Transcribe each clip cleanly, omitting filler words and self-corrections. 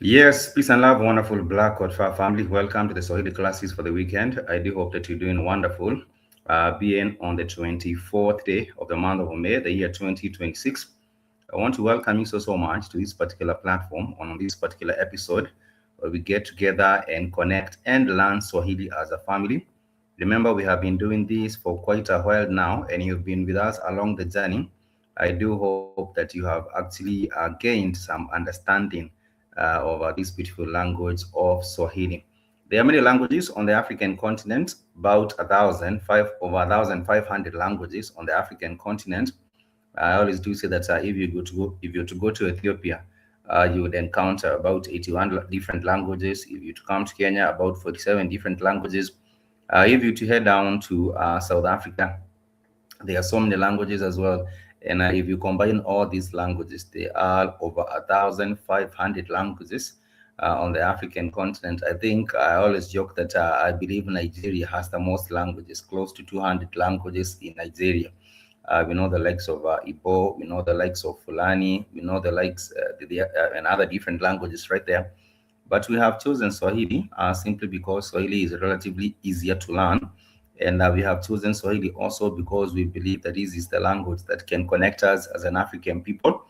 Yes, peace and love, wonderful Black Code family. Welcome to the Swahili classes for the weekend. I do hope that you're doing wonderful. Being on the 24th day of the month of May, the year 2026. I want to welcome you so much to this particular platform on this particular episode where we get together and connect and learn Swahili as a family. Remember, we have been doing this for quite a while now, and you've been with us along the journey. I do hope that you have actually gained some understanding of this beautiful language of Swahili. There are many languages on the African continent, about 1,500 languages on the African continent. I always do say that if you to go to Ethiopia, you would encounter about 81 different languages. If you to come to Kenya, about 47 different languages. If you to head down to South Africa, there are so many languages as well. And if you combine all these languages, there are over 1,500 languages on the African continent. I think I always joke that I believe Nigeria has the most languages, close to 200 languages in Nigeria. We know the likes of Igbo, we know the likes of Fulani, we know the likes and other different languages right there. But we have chosen Swahili simply because Swahili is relatively easier to learn. And we have chosen Swahili also because we believe that this is the language that can connect us as an African people.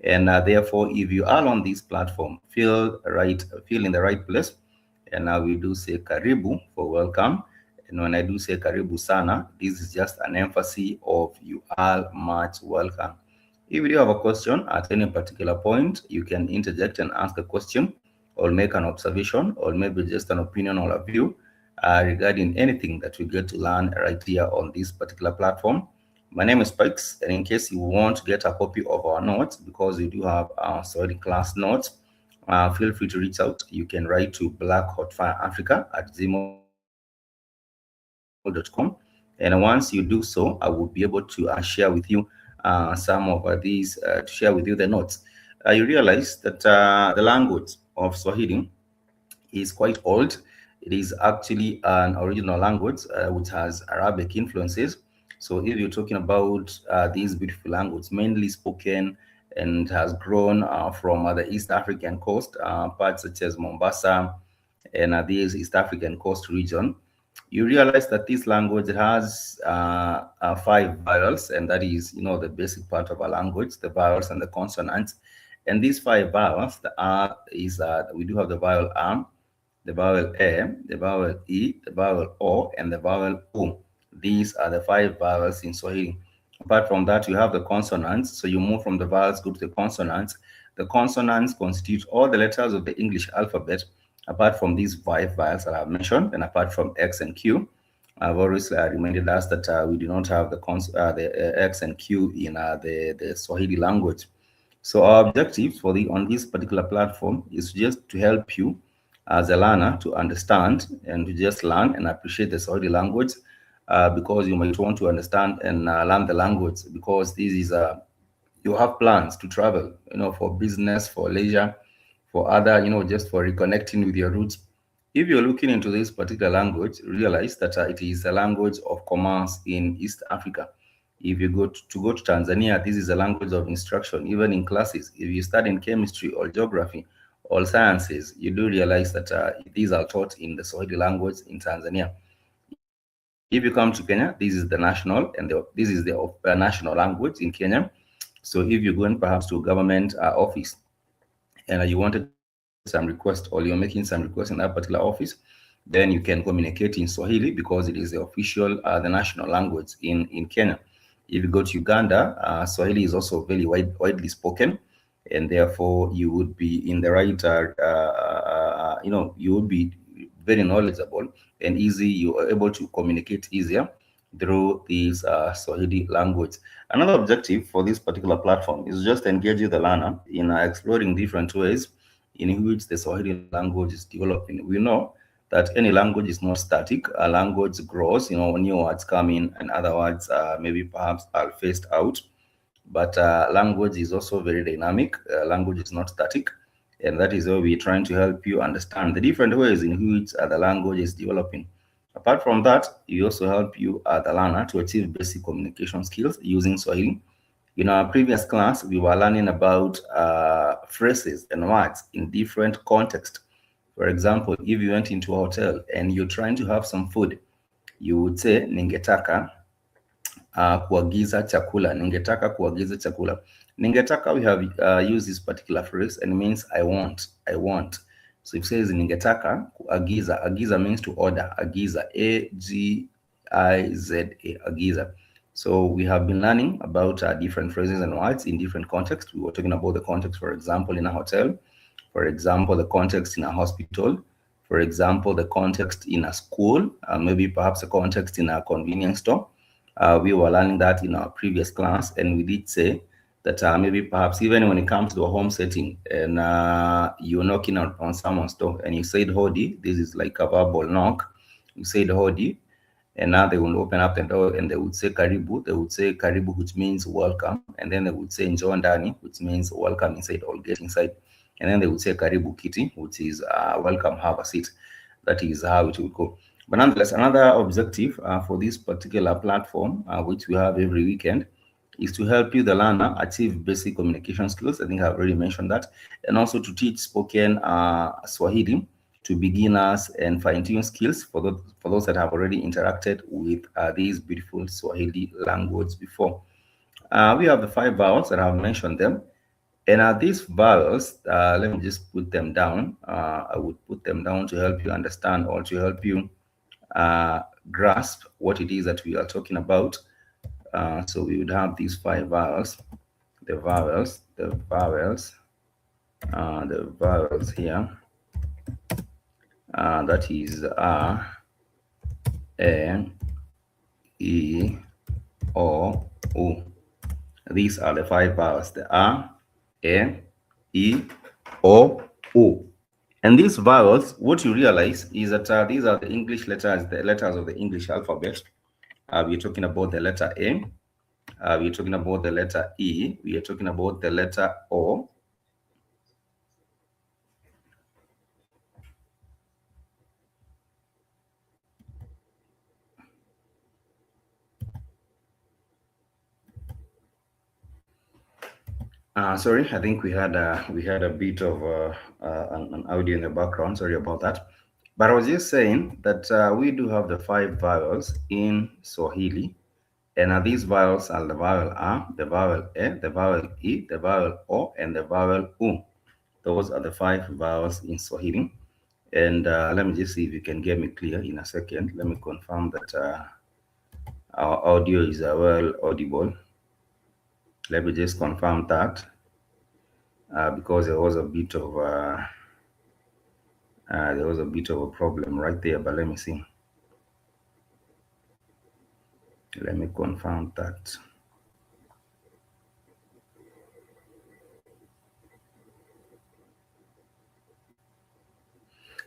And therefore, if you are on this platform, feel in the right place. And we do say karibu for welcome. And when I do say karibu sana, this is just an emphasis of you are much welcome. If you have a question at any particular point, you can interject and ask a question or make an observation or maybe just an opinion or a view regarding anything that we get to learn right here on this particular platform. My name is Pikes, and in case you want to get a copy of our notes, because we do have our Swahili class notes, feel free to reach out. You can write to blackhotfireafrica@gmail.com. And once you do so, I will be able to share with you some of these, to share with you the notes. You realize that the language of Swahili is quite old. It is actually an original language which has Arabic influences. So if you're talking about these beautiful language, mainly spoken and has grown from the East African coast, parts such as Mombasa and this East African coast region, you realize that this language has five vowels, and that is, the basic part of a language, the vowels and the consonants. And these five vowels, the R is, we do have the vowel R, the vowel E, the vowel E, the vowel O, and the vowel U. These are the five vowels in Swahili. Apart from that, you have the consonants. So you move from the vowels, go to the consonants. The consonants constitute all the letters of the English alphabet, apart from these five vowels that I've mentioned, and apart from X and Q. I've always reminded us that we do not have the X and Q in the Swahili language. So our objective on this particular platform is just to help you as a learner to understand and to just learn and appreciate the Swahili language, because you might want to understand and learn the language, because this is you have plans to travel, for business, for leisure, for other, just for reconnecting with your roots. If you're looking into this particular language, realize that it is a language of commerce in East Africa. If you go to Tanzania, this is a language of instruction, even in classes. If you study in chemistry or geography or sciences, you do realize that these are taught in the Swahili language in Tanzania. If you come to Kenya, this is the national, and this is the national language in Kenya. So if you're going perhaps to a government office and you wanted some request, or you're making some request in that particular office, then you can communicate in Swahili because it is the official, the national language in Kenya. If you go to Uganda, Swahili is also very widely spoken, and therefore you would be in the right, you would be very knowledgeable and easy. You are able to communicate easier through this Swahili language. Another objective for this particular platform is just engage the learner in exploring different ways in which the Swahili language is developing. We know that any language is not static. A language grows, new words come in and other words maybe perhaps are phased out. But language is also very dynamic. Language is not static. And that is why we're trying to help you understand the different ways in which the language is developing. Apart from that, we also help you, the learner, to achieve basic communication skills using Swahili. In our previous class, we were learning about phrases and words in different contexts. For example, if you went into a hotel and you're trying to have some food, you would say ningetaka kuagiza chakula. Ningetaka kuagiza chakula. Ningetaka, we have used this particular phrase and it means I want, I want. So if it says ningetaka kuagiza, agiza means to order, agiza, A-G-I-Z-A, agiza. So we have been learning about different phrases and words in different contexts. We were talking about the context, for example, in a hotel, for example, the context in a hospital, for example, the context in a school, maybe perhaps a context in a convenience store. We were learning that in our previous class, and we did say that maybe perhaps even when it comes to a home setting and you're knocking on someone's door and you said hodi, this is like a verbal knock. You said hodi, and now they will open up the door and they would say karibu. They would say karibu, which means welcome, and then they would say njoo ndani, which means welcome inside or get inside, and then they would say karibu kiti, which is welcome, have a seat. That is how it will go. But nonetheless, another objective for this particular platform, which we have every weekend, is to help you, the learner, achieve basic communication skills. I think I've already mentioned that, and also to teach spoken Swahili to beginners and fine-tune skills for those that have already interacted with these beautiful Swahili language before. We have the 5 vowels that I've mentioned them. And these vowels, let me just put them down. I would put them down to help you understand or to help you grasp what it is that we are talking about. So we would have these 5 vowels, the vowels here. That is A, E, O, U. These are the 5 vowels, the A, E, O, U. And these vowels, what you realize is that these are the English letters, the letters of the English alphabet. We're talking about the letter A, we're talking about the letter E, we are talking about the letter O. Sorry, I think we had a bit of an audio in the background. Sorry about that. But I was just saying that we do have the 5 vowels in Swahili, and these vowels are the vowel A, the vowel E, the vowel E, the vowel O, and the vowel U. Those are the 5 vowels in Swahili. And let me just see if you can get me clear in a second. Let me confirm that our audio is well audible. Let me just confirm that because there was a bit of a problem right there. But let me see. Let me confirm that.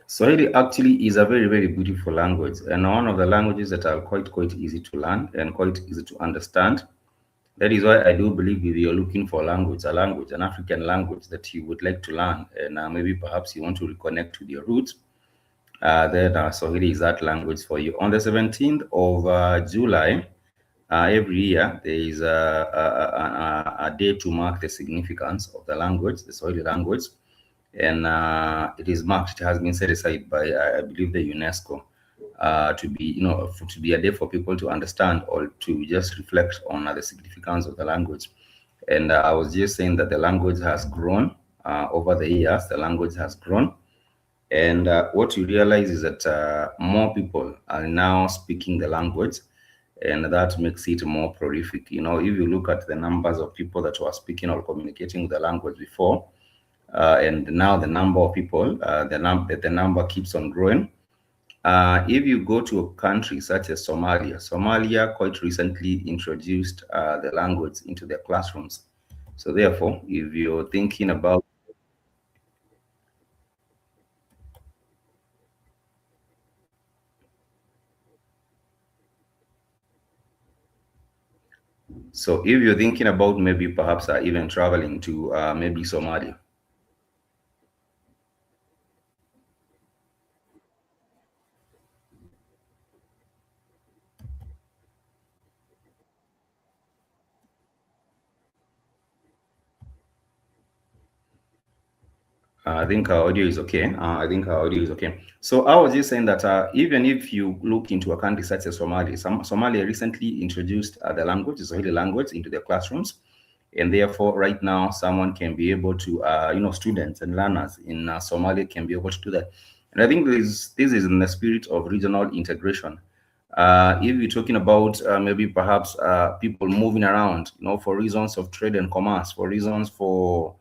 Swahili actually is a very, very beautiful language, and one of the languages that are quite easy to learn and quite easy to understand. That is why I do believe if you're looking for an African language that you would like to learn, and maybe perhaps you want to reconnect with your roots, then Swahili is that language for you. On the 17th of July, every year there is a day to mark the significance of the language, the Swahili language, and it is marked. It has been set aside by, I believe, the UNESCO to be, to be a day for people to understand or to just reflect on the significance of the language. And I was just saying that the language has grown over the years. The language has grown, and what you realize is that more people are now speaking the language, and that makes it more prolific. If you look at the numbers of people that were speaking or communicating with the language before, and now the number of people, the number keeps on growing. If you go to a country such as Somalia quite recently introduced the language into their classrooms. So therefore, if you're thinking about maybe perhaps even traveling to maybe Somalia. I think our audio is okay. I think our audio is okay. So I was just saying that even if you look into a country such as Somalia, Somalia recently introduced the language, the Swahili language, into their classrooms, and therefore, right now, someone can be able to, students and learners in Somalia can be able to do that. And I think this is in the spirit of regional integration. If you're talking about maybe perhaps people moving around, for reasons of trade and commerce, for reasons for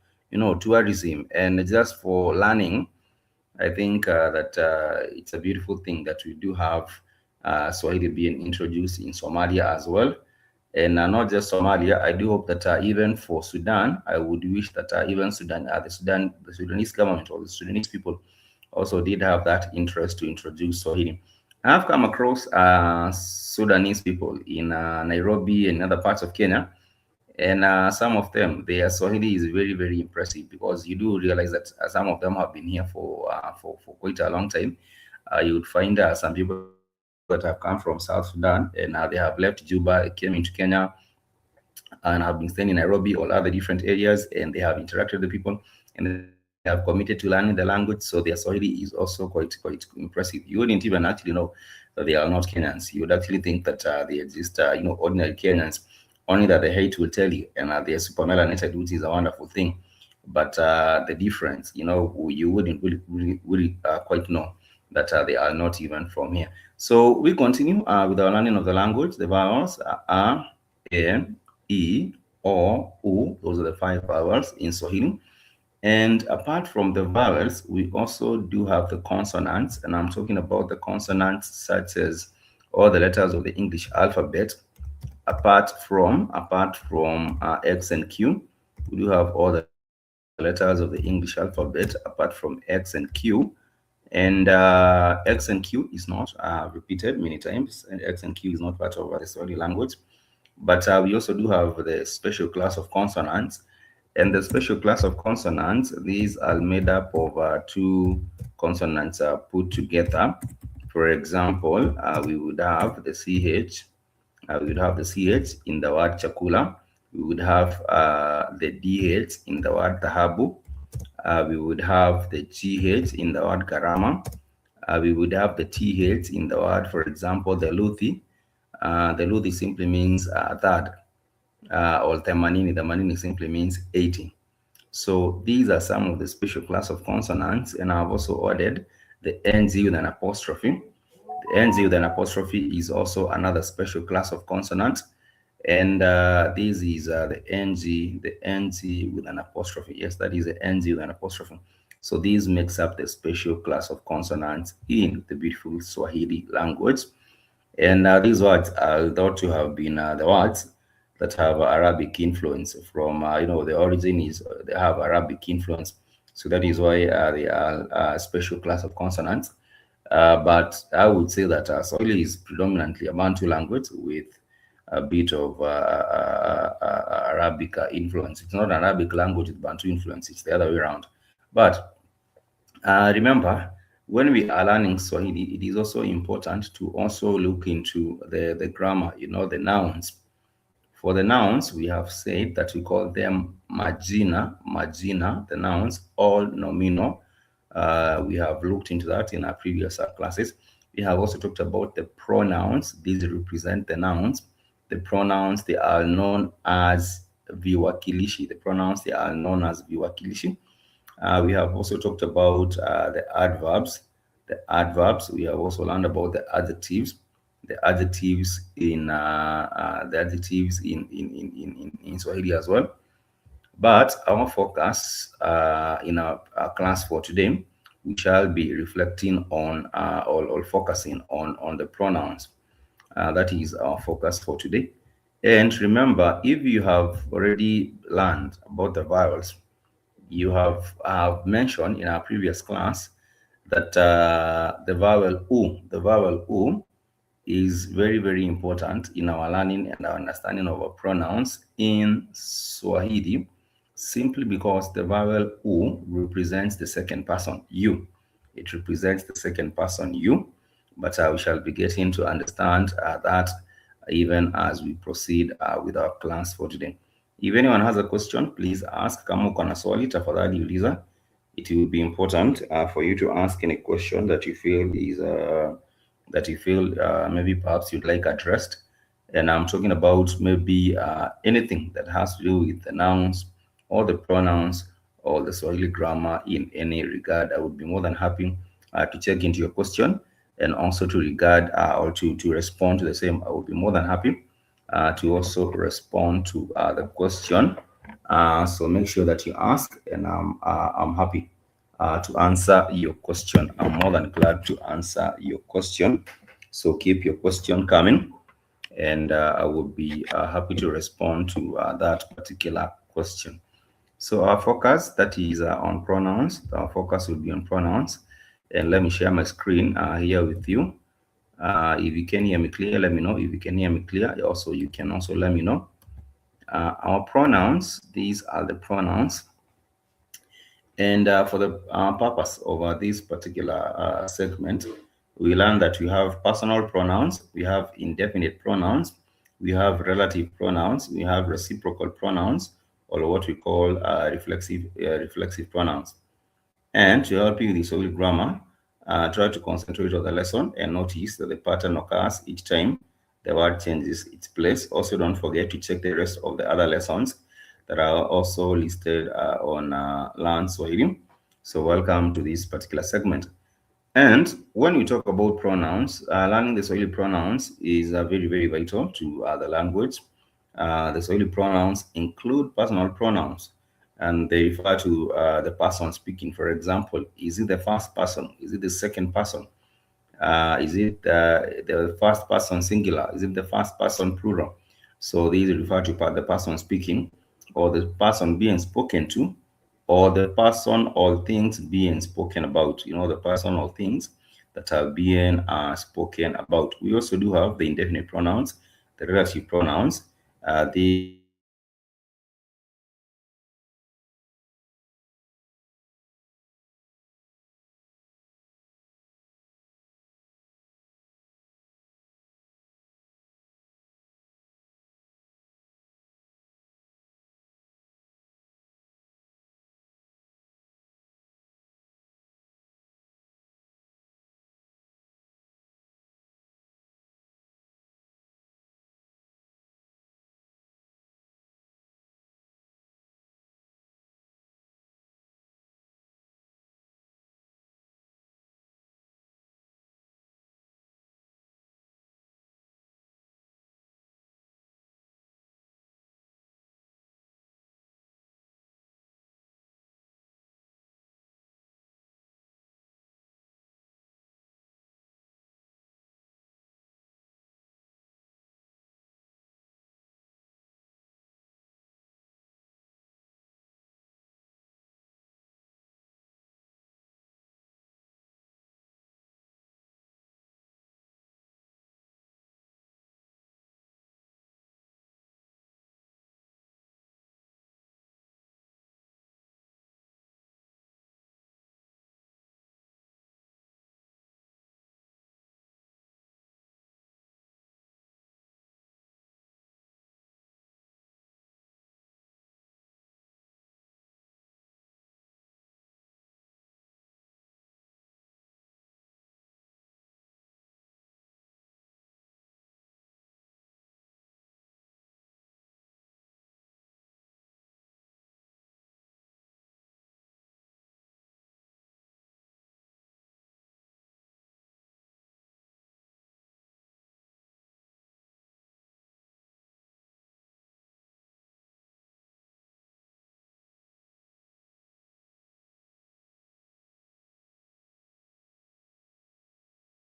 tourism, and just for learning, I think that it's a beautiful thing that we do have Swahili being introduced in Somalia as well. And not just Somalia, I do hope that even for Sudan, I would wish that even Sudan, the Sudanese government or the Sudanese people also did have that interest to introduce Swahili. I've come across Sudanese people in Nairobi and other parts of Kenya, and some of them, their Swahili is very, very impressive, because you do realize that some of them have been here for quite a long time. You would find some people that have come from South Sudan, and they have left Juba, came into Kenya, and have been staying in Nairobi or other different areas, and they have interacted with the people, and they have committed to learning the language. So their Swahili is also quite impressive. You wouldn't even actually know that they are not Kenyans. You would actually think that they are just ordinary Kenyans. Only that the hate will tell you, and they are super melanated, which is a wonderful thing. But the difference, you wouldn't really quite know that they are not even from here. So we continue with our learning of the language. The vowels are A, E, O, U. Those are the 5 vowels in Swahili. And apart from the vowels, we also do have the consonants, and I'm talking about the consonants such as all the letters of the English alphabet. Apart from X and Q, we do have all the letters of the English alphabet apart from X and Q. And X and Q is not repeated many times, and X and Q is not part of the Swahili language. But we also do have the special class of consonants. And the special class of consonants, these are made up of 2 consonants put together. For example, we would have the CH. We would have the CH in the word chakula. We would have the DH in the word dhahabu. We would have the GH in the word garama. We would have the TH in the word, for example, the Luthi. The Luthi simply means third, or the manini simply means 80. So these are some of the special class of consonants, and I've also added the NG with an apostrophe. The NG with an apostrophe is also another special class of consonant. And this is the NG with an apostrophe. Yes, that is the NG with an apostrophe. So this makes up the special class of consonants in the beautiful Swahili language. And these words are thought to have been the words that have Arabic influence from, the origin is they have Arabic influence. So that is why they are a special class of consonants. But I would say that Swahili is predominantly a Bantu language with a bit of Arabic influence. It's not an Arabic language with Bantu influence, it's the other way around. But remember, when we are learning Swahili, it is also important to also look into the grammar, the nouns. For the nouns, we have said that we call them majina, the nouns, all nominal. We have looked into that in our previous classes. We have also talked about the pronouns. These represent the nouns. The pronouns, they are known as viwakilishi. We have also talked about the adverbs. We have also learned about the adjectives. The adjectives in Swahili as well. But our focus in our class for today, we shall be reflecting on or focusing on the pronouns. That is our focus for today. And remember, if you have already learned about the vowels, you have mentioned in our previous class that the vowel U is very, very important in our learning and our understanding of our pronouns in Swahili, simply because the vowel U represents the second person, you. It represents the second person, you. But we shall be getting to understand that even as we proceed with our class for today. If anyone has a question, please ask. Kama uko na swali, tafadhali uliza. it will be important for you to ask any question that you feel is maybe perhaps you'd like addressed. And I'm talking about maybe anything that has to do with the nouns or the pronouns or the Swahili grammar in any regard. I would be more than happy to check into your question and also to regard or to respond to the same. I would be more than happy to also respond to the question. So make sure that you ask, and I'm happy to answer your question. I'm more than glad to answer your question. So keep your question coming, and I will be happy to respond to that particular question. So our focus, that is on pronouns. Our focus will be on pronouns. And let me share my screen here with you. If you can hear me clear, let me know. If you can hear me clear, also you can also let me know. Our pronouns, these are the pronouns. And for the purpose of this particular segment, we learn that we have personal pronouns, we have indefinite pronouns, we have relative pronouns, we have reciprocal pronouns, or what we call reflexive pronouns. And to help you with the Swahili grammar, try to concentrate on the lesson and notice that the pattern occurs each time the word changes its place. Also, don't forget to check the rest of the other lessons that are also listed on Learn Swahili. So welcome to this particular segment. And when we talk about pronouns, learning the Swahili pronouns is very, very vital to the language. The Swahili pronouns include personal pronouns, and they refer to the person speaking. For example, is it the first person? Is it the second person? Is it the first person singular? Is it the first person plural? So these refer to the person speaking, or the person being spoken to, or the person or things being spoken about. You know, the person or things that are being spoken about. We also do have the indefinite pronouns, the relative pronouns. These are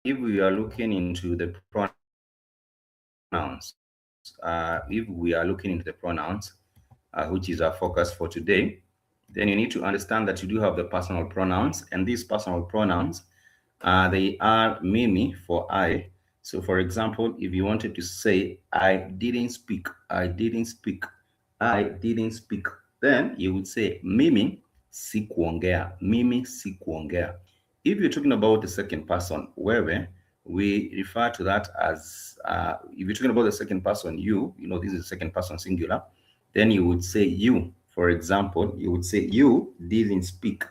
if we are looking into the pronouns, if we are looking into the pronouns, which is our focus for today, then you need to understand that you do have the personal pronouns, and these personal pronouns, they are me for I. So, for example, if you wanted to say, I didn't speak, I didn't speak, I didn't speak, then you would say, mimi sikuongea, mimi sikuongea. If you're talking about the second person, wewe, we refer to that as, if you're talking about the second person, you know, this is the second person singular, then you would say you. For example, you would say, you didn't speak.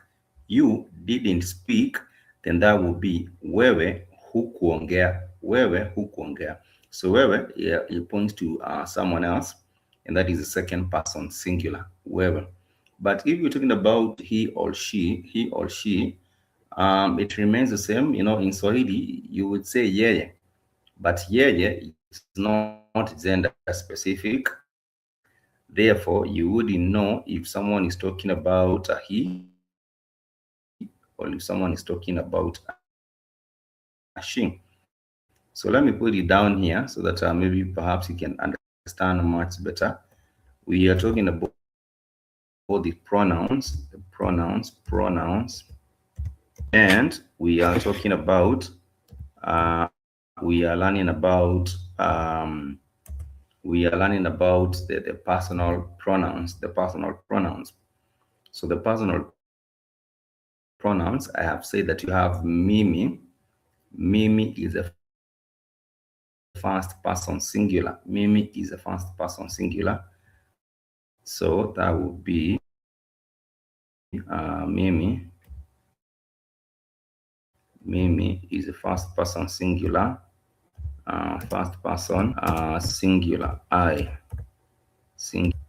you didn't speak, then that would be wewe hukuongea. Wewe hukuongea. So wewe, yeah, it points to someone else, and that is the second person singular, wewe. But if you're talking about he or she, it remains the same. You know, in Swahili, you would say yeye, but yeye is not gender specific. Therefore, you wouldn't know if someone is talking about a he or if someone is talking about a she. So let me put it down here so that maybe perhaps you can understand much better. We are talking about the pronouns, and we are learning about the personal pronouns, the personal pronouns. So the personal pronouns, I have said that you have mimi. Mimi is the first person singular. Mimi is the first person singular. So that would be mimi. Mimi is the first person singular. First person singular. Singular.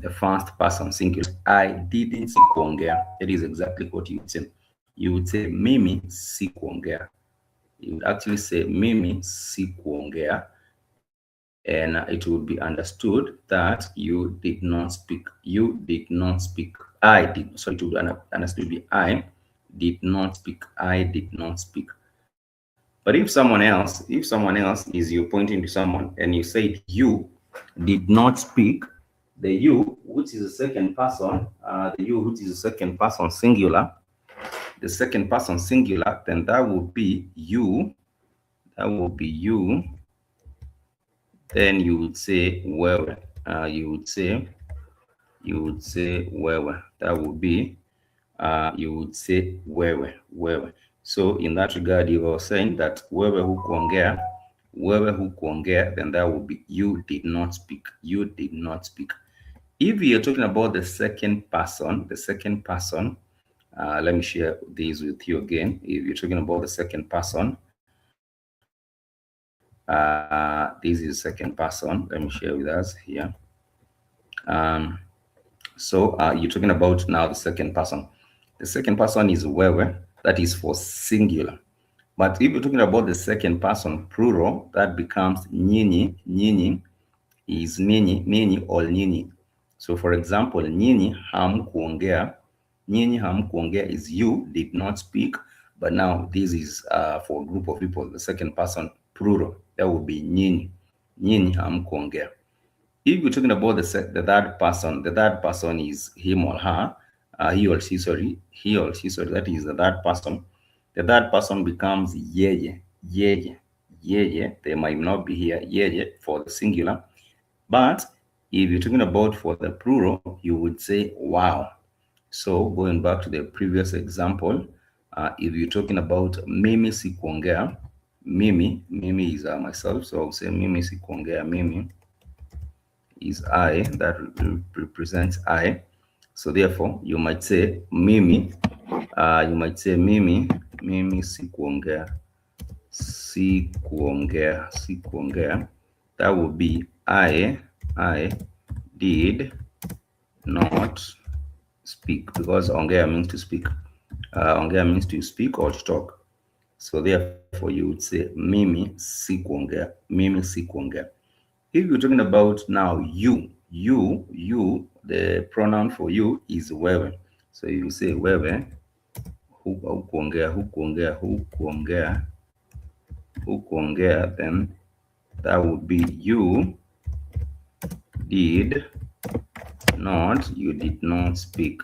The first person singular. I didn't see kuongea. That is exactly what you would say. You would say mimi si kuongea. You would actually say mimi si kuongea, and it would be understood that you did not speak. You did not speak. I did. Sorry, it would be understood to be I did not speak. I did not speak. But if someone else is you pointing to someone and you said you did not speak, the you, which is the second person, singular, the second person singular, then that would be you. That would be you. Then you would say wewe. You would say wewe. That would be you would say wewe, wewe. So in that regard, you were saying that wewe hukuongea, then that would be you did not speak. You did not speak. If you're talking about the second person, let me share these with you again. If you're talking about the second person, this is second person. Let me share with us here. So you're talking about now the second person. The second person is wewe, that is for singular. But if you're talking about the second person plural, that becomes nyinyi. Nyinyi is ninyi or nyinyi. So for example, nyinyi hamkuongea. Nyinyi hamkuongea is you did not speak, but now this is for a group of people, the second person plural. That would be nyinyi. Nyinyi hamkuongea. If you're talking about the third person is him or her, he or she, sorry, that is the third person. The third person becomes yeye. They might not be here, yeye, for the singular. But if you're talking about for the plural, you would say wow. So going back to the previous example, if you're talking about mimi si kuongea, mimi is myself, so I'll say mimi si kuongea, mimi is I, that represents I. So therefore, you might say mimi, mimi si kuongea, That would be I did not speak, because ongea means to speak. Ongea means to speak or to talk. So therefore, you would say mimi si kuongea, If you're talking about now you, the pronoun for you is wewe. So you say wewe hukuongea, then that would be you did not speak.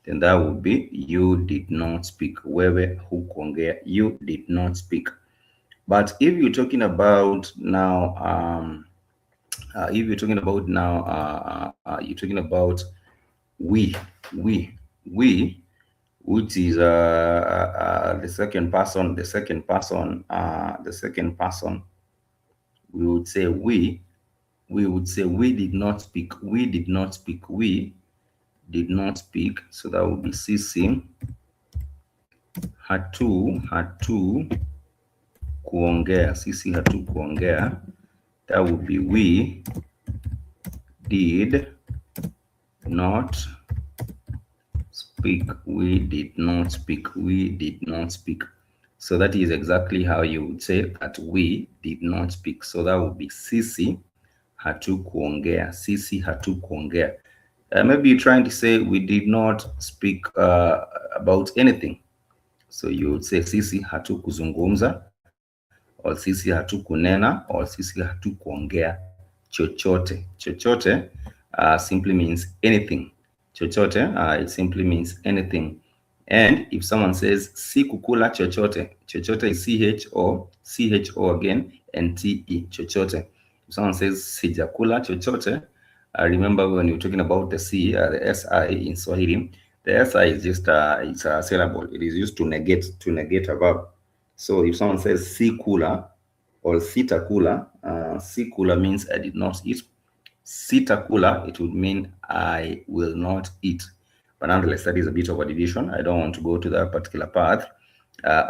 Then that would be you did not speak. Wewe hukuongea, you did not speak. But if you're talking about now, you're talking about we, which is the second person. We would say we did not speak. did not speak, so that would be sisi hatu kuongea. Sisi hatu kuongea. That would be we did not speak. We did not speak. We did not speak. So that is exactly how you would say that we did not speak. So that would be sisi hatu kuongea. Sisi hatu kuongea. Maybe you're trying to say we did not speak about anything. So you would say sisi hatu kuzungumza, or sisi hatu kunena, or sisi hatu kuongea chochote. Chochote simply means anything. Chochote, it simply means anything. And if someone says si kukula chochote, chochote is CHO again, and TE, chochote. If someone says sijakula chochote, remember when you're talking about the C, the SI in Swahili, the SI is just it's a syllable. It is used to negate a verb. So if someone says si kula or sitakula, si kula means I did not eat. Sitakula, it would mean I will not eat. But nonetheless, that is a bit of a division. I don't want to go to that particular path.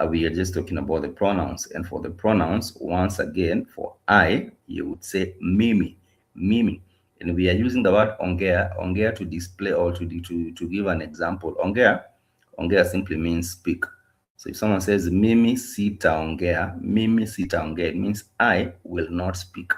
We are just talking about the pronouns. And for the pronouns, once again, for I, you would say mimi, mimi. And we are using the word ongea to display or to give an example. Ongea simply means speak. So if someone says mimi sitaongea, it means I will not speak.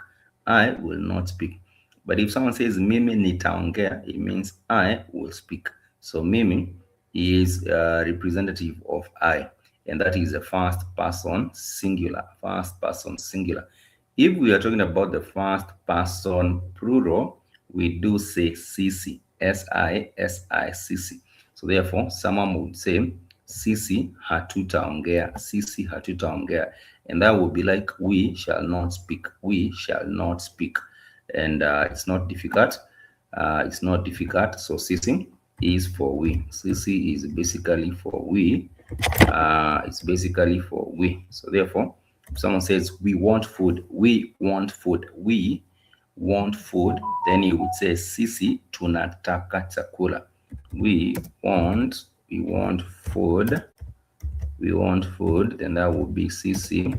I will not speak. But if someone says mimi nitaongea, it means I will speak. So mimi is representative of I, and that is a first person singular. First person singular. If we are talking about the first person plural, we do say sisi, S-I-S-I, sisi. So therefore, someone would say sisi hatutaongea, sisi hatutaongea, and that would be like we shall not speak, we shall not speak. And it's not difficult. It's not difficult. So sisi is for we. Sisi is basically for we. It's basically for we. So therefore, if someone says we want food, we want food, we want food, then you would say sisi tunataka chakula. We want food. We want food. Then that would be sisi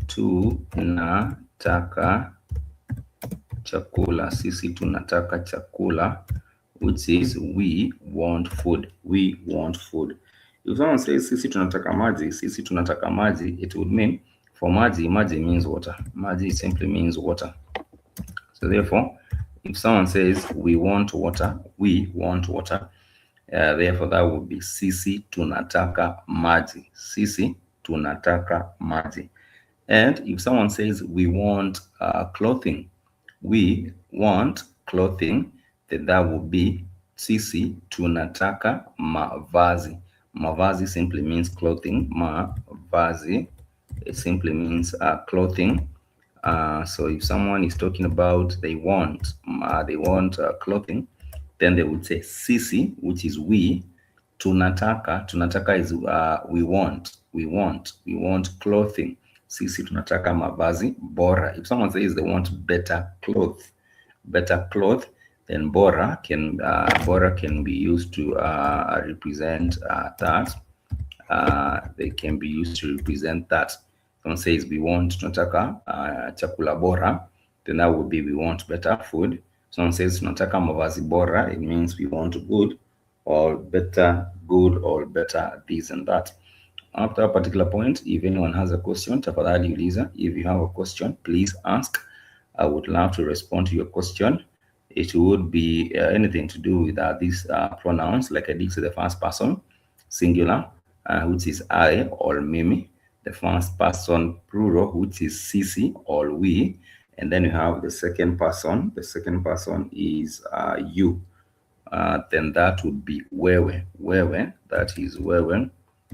tunataka chakula. Sisi tunataka chakula, which is we want food. We want food. If someone says sisi tunataka maji, it would mean for maji means water. Maji simply means water. So therefore, if someone says we want water, therefore that would be sisi tunataka maji. Sisi tunataka maji. And if someone says we want clothing, we want clothing, then that would be sisi tunataka mavazi. Mavazi simply means clothing. Mavazi, it simply means clothing. So if someone is talking about they want clothing, then they would say sisi, which is we. Tunataka is we want clothing. Sisi tunataka mavazi bora. If someone says they want better clothes, then bora can be used to represent that. They can be used to represent that. Someone says we want tunataka chakula bora, then that would be we want better food. Someone says tunataka mavazi bora, it means we want good or better this and that. After a particular point, if anyone has a question, tafadhali uliza. If you have a question, please ask. I would love to respond to your question. It would be anything to do with these pronouns, like I did to the first person singular, which is I or mimi. The first person plural, which is sisi or we. And then you have the second person. The second person is you. Then that would be wewe. That is wewe.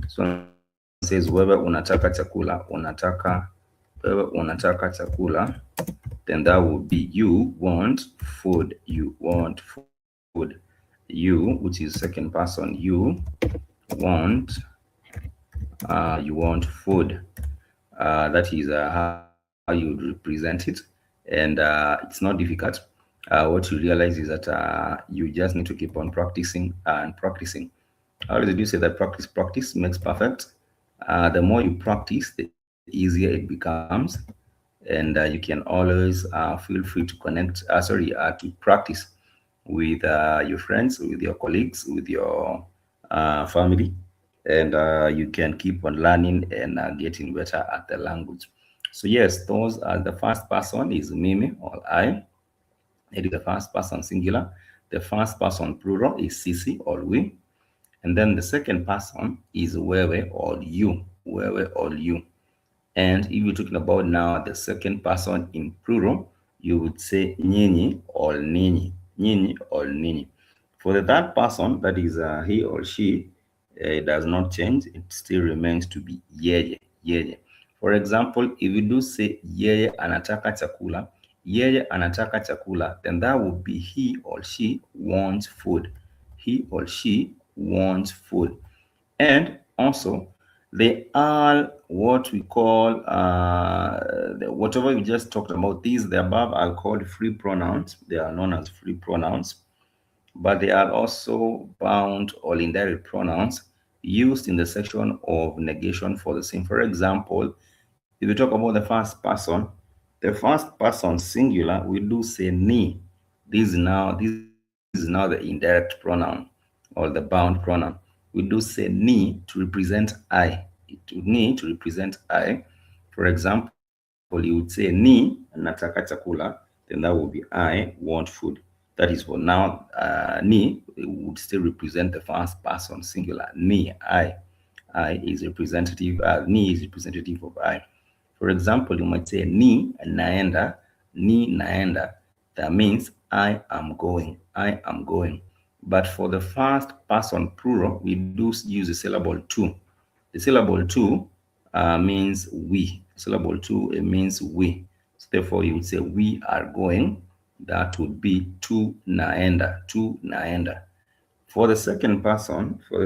So says wewe unataka chakula, wewe unataka chakula, then that would be you want food. You, which is second person, you want food. That is how you represent it, and it's not difficult. what you realize is that you just need to keep on practicing and practicing. I always do say that practice makes perfect. The more you practice, the easier it becomes, and you can always feel free to connect. To practice with your friends, with your colleagues, with your family, and you can keep on learning and getting better at the language. So yes, those are the first person is mimi or I. It is the first person singular. The first person plural is sisi or we. And then the second person is wewe or you. Wewe or you. And if you're talking about now the second person in plural, you would say nyinyi or nini. Nyinyi or nini. For the third person, that is he or she, it does not change. It still remains to be yeye. Yeye. For example, if you do say yeye anataka chakula, yeye anataka chakula, then that would be he or she wants food. He or she wants food. And also, they are what we call, whatever we just talked about, these, the above are called free pronouns. They are known as free pronouns, but they are also bound or indirect pronouns used in the section of negation for the same. For example, if you talk about the first person singular, we do say ni. This is now the indirect pronoun or the bound pronoun. We do say ni to represent I. Ni to represent I. For example, you would say ni nataka chakula, then that would be I want food. That is for now. Ni would still represent the first person singular. Ni, I. I is representative. Ni is representative of I. For example, you might say ni naenda, ni naenda. That means I am going. I am going. But for the first person plural, we do use the syllable to. The syllable to means we. Syllable to, it means we. So therefore, you would say we are going. That would be to naenda. To naenda. For the second person, we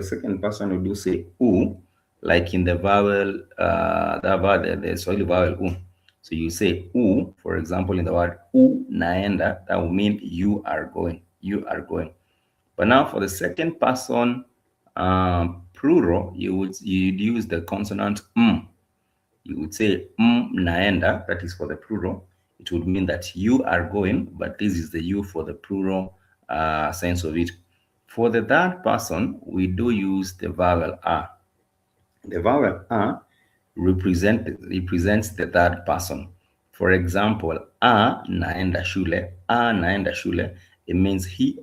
do say u, like in the vowel, the Swahili vowel u. So you say u, for example, in the word u naenda, that will mean you are going. You are going. But now for the second person plural, you'd use the consonant m. You would say naenda, that is for the plural. It would mean that you are going, but this is the you for the plural sense of it. For the third person, we do use the vowel a. The vowel a represents the third person. For example, a naenda shule, it means he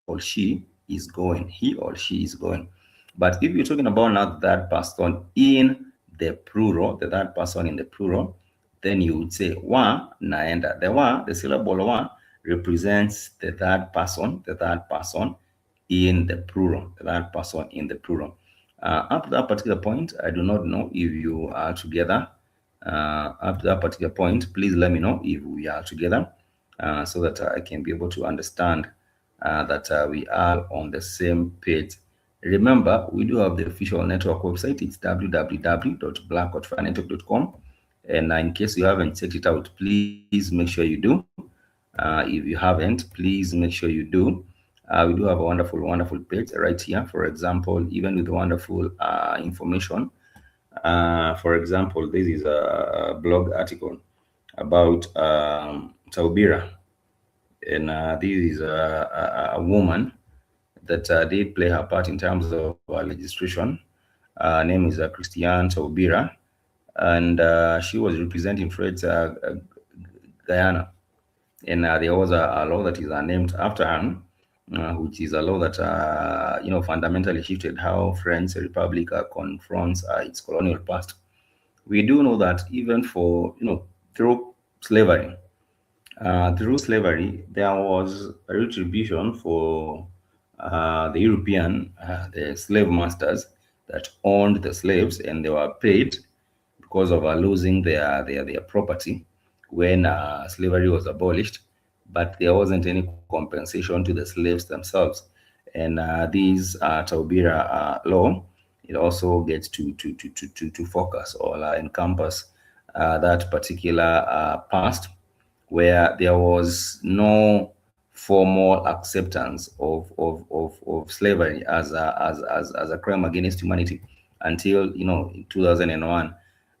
or she is going. He or she is going. But if you're talking about now the third person in the plural, the third person in the plural, then you would say wa naenda. The syllable wa represents the third person in the plural, the third person in the plural. Up to that particular point, I do not know if you are together. Up to that particular point, please let me know if we are together so that I can be able to understand that we are on the same page. Remember, we do have the official network website. It's www.black.finetwork.com. And in case you haven't checked it out, please make sure you do. If you haven't, please make sure you do. We do have a wonderful page right here. For example, even with wonderful information. For example, this is a blog article about Taubira. And this is a woman that did play her part in terms of legislation. Her name is Christiane Taubira, and she was representing Fred's Guyana. And there was a law that is named after her, which is a law that fundamentally shifted how French Republic confronts its colonial past. We do know that even for through slavery, there was a retribution for the European, the slave masters that owned the slaves, and they were paid because of losing their property when slavery was abolished, but there wasn't any compensation to the slaves themselves. And this Taubira law, it also gets to focus or encompass that particular past where there was no formal acceptance of slavery as a crime against humanity until 2001.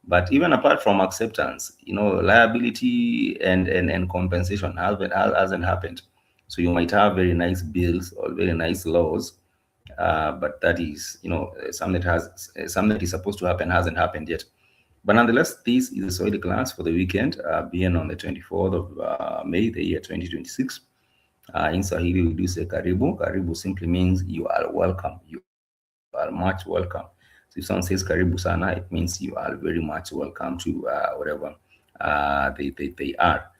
But even apart from acceptance, liability and compensation hasn't happened. So you might have very nice bills or very nice laws, but that is something that is supposed to happen hasn't happened yet. But nonetheless, this is a Swahili class for the weekend, being on the 24th of May, the year 2026. In Swahili, we do say karibu. Karibu simply means you are welcome. You are much welcome. So if someone says karibu sana, it means you are very much welcome to wherever they are.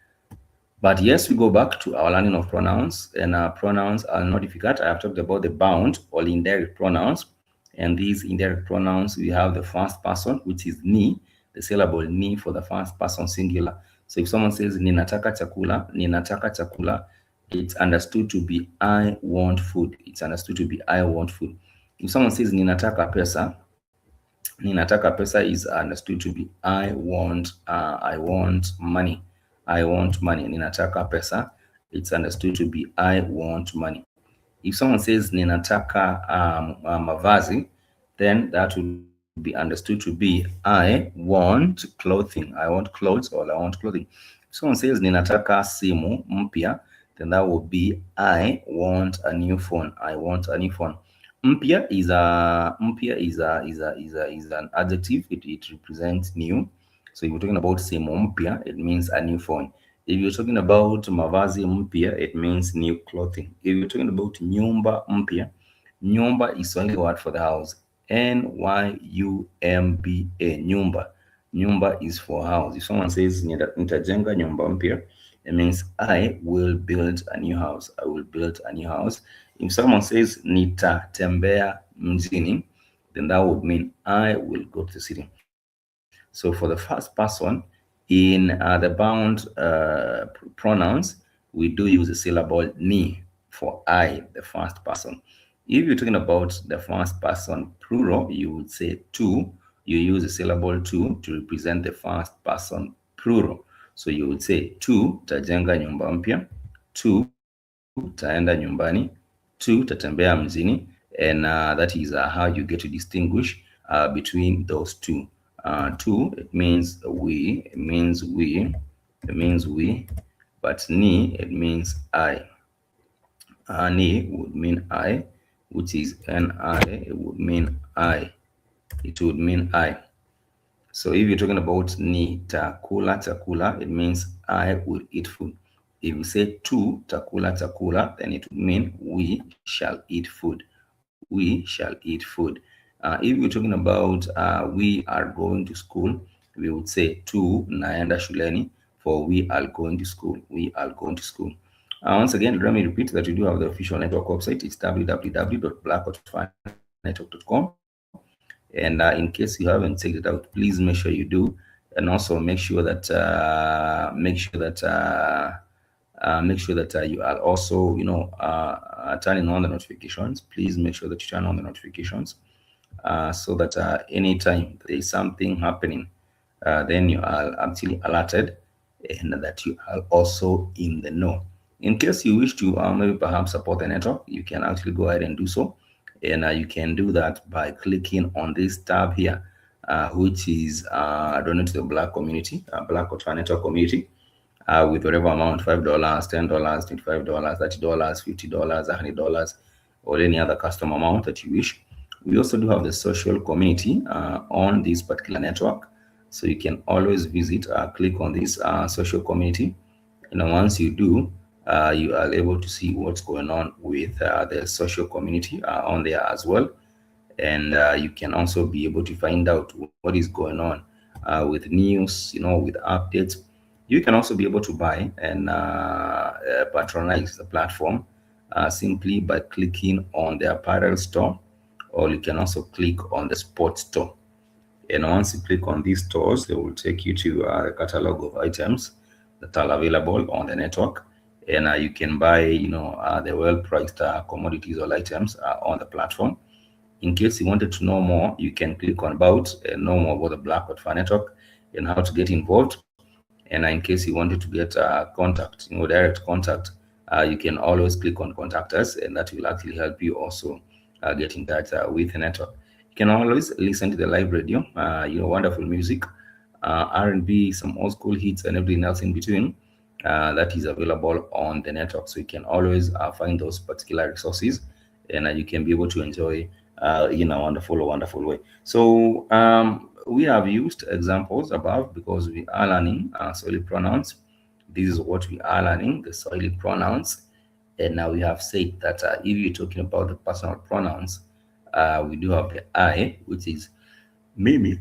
But yes, we go back to our learning of pronouns, and pronouns are not difficult. I have talked about the bound or indirect pronouns, and these indirect pronouns, we have the first person, which is ni, the syllable ni for the first person singular. So if someone says ninataka chakula, it's understood to be I want food. It's understood to be I want food. If someone says ninataka pesa is understood to be I want money. I want money. Ninataka pesa. It's understood to be I want money. If someone says ninataka mavazi, then that would be understood to be I want clothing. I want clothes or I want clothing. If someone says ninataka simu mpya, then that would be I want a new phone. I want a new phone. Mpya is an adjective. It represents new. So if you're talking about simu mpya, it means a new phone. If you're talking about mavazi mpya, it means new clothing. If you're talking about nyumba mpya, nyumba is only word for the house. Nyumba. Nyumba is for house. If someone says nitajenga nyumba mpya, it means I will build a new house. I will build a new house. If someone says nitatembea mjini, then that would mean I will go to the city. So for the first person, in the bound pronouns, we do use the syllable ni for I, the first person. If you're talking about the first person plural, you would say tu. You use the syllable to represent the first person plural. So you would say tu tajenga nyumba mpya, tu taenda nyumbani, tu tatembea mjini, and that is how you get to distinguish between those two. Tu, it means we, but ni, it means I. Ni would mean I, which is ni, it would mean I. It would mean I. So if you're talking about ni takula chakula, it means I will eat food. If you say tu takula chakula, then it would mean we shall eat food. We shall eat food. If you're talking about we are going to school, we would say tu naenda shuleni, for we are going to school. We are going to school. Once again, let me repeat that we do have the official network website. It's www.blackoutfanetwork.com. And in case you haven't checked it out, please make sure you do, and also make sure that you are also turning on the notifications. Please make sure that you turn on the notifications so that anytime there is something happening, then you are actually alerted, and that you are also in the know. In case you wish to maybe perhaps support the network, you can actually go ahead and do so. And you can do that by clicking on this tab here, which is donate to the Black community, Black Network community, with whatever amount, $5, $10, $25, $30, $50, $100, or any other custom amount that you wish. We also do have the social community on this particular network. So you can always visit, click on this social community. Once you do, you are able to see what's going on with the social community on there as well. And you can also be able to find out what is going on with news, with updates. You can also be able to buy and patronize the platform simply by clicking on the apparel store, or you can also click on the sports store. And once you click on these stores, they will take you to a catalog of items that are available on the network. And you can buy, the well-priced commodities or items on the platform. In case you wanted to know more, you can click on about and know more about the Black Network and how to get involved. And in case you wanted to get contact, direct contact you can always click on contact us, and that will actually help you also get in touch with the network. You can always listen to the live radio, wonderful music, R&B, some old school hits, and everything else in between. That is available on the network. So you can always find those particular resources, and you can be able to enjoy in a wonderful way. So we have used examples above because we are learning Swahili pronouns. This is what we are learning, the Swahili pronouns. And now we have said that if you're talking about the personal pronouns, we do have the I, which is mimi,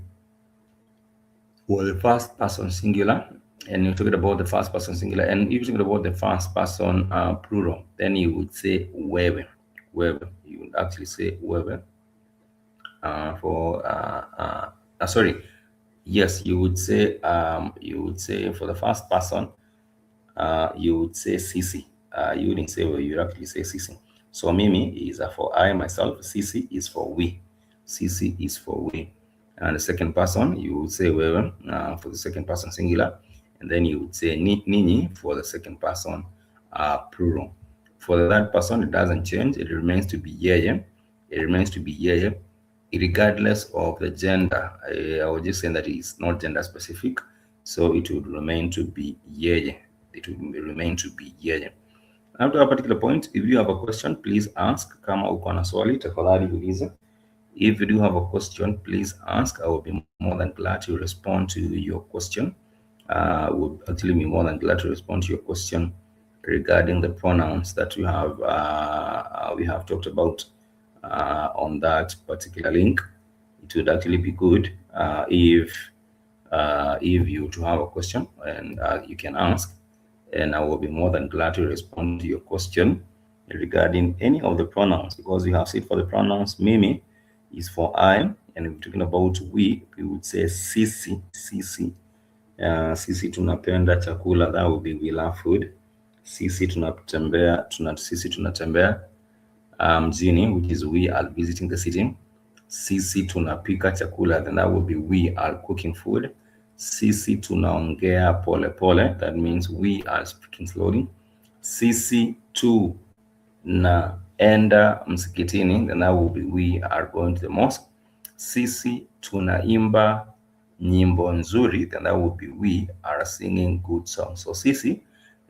for the first person singular. And you're talking about the first person singular. And if you're talking about the first person plural, then you would say wewe. Wewe. You would actually say wewe. Sorry. Yes, you would say for the first person, you would say sisi. You wouldn't say well, you actually say sisi. So mimi is for I myself, sisi is for we. Sisi is for we. And the second person, you would say wewe for the second person singular, and then you would say nini for the second person plural. For the third person, it doesn't change. It remains to be yeye. It remains to be yeye, regardless of the gender. I was just saying that it's not gender specific, so it would remain to be yeye. It would remain to be yeye. After a particular point, if you have a question, please ask. Kama uko na swali, tafadhali uliza. If you do have a question, please ask. I will be more than glad to respond to your question. Would actually be more than glad to respond to your question regarding the pronouns that we have talked about on that particular link. It would actually be good if you to have a question, and you can ask, and I will be more than glad to respond to your question regarding any of the pronouns, because we have said for the pronouns mimi is for I, and if we're talking about we would say sisi. Sisi tunapenda chakula, that would be we love food. Sisi tunatembea mjini, which is we are visiting the city. Sisi tunapika chakula, then that would be we are cooking food. Sisi tunaongea pole pole, that means we are speaking slowly. Sisi tunaenda msikitini, then that would be we are going to the mosque. Sisi tunaimba nyimbo nzuri, then that would be we are singing good songs. So sisi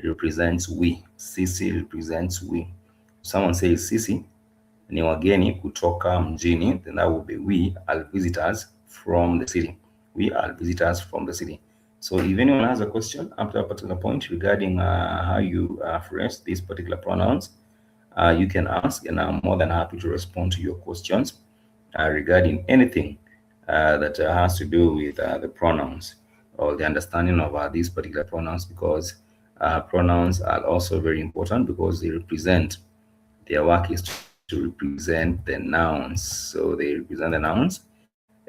represents we. Sisi represents we. Someone says sisi ni wageni kutoka mjini, then that would be we are visitors from the city. We are visitors from the city. So if anyone has a question after a particular point regarding how you phrase these particular pronouns, you can ask, and I'm more than happy to respond to your questions regarding anything that has to do with the pronouns or the understanding of these particular pronouns, because pronouns are also very important because they represent, their work is to represent the nouns. So they represent the nouns,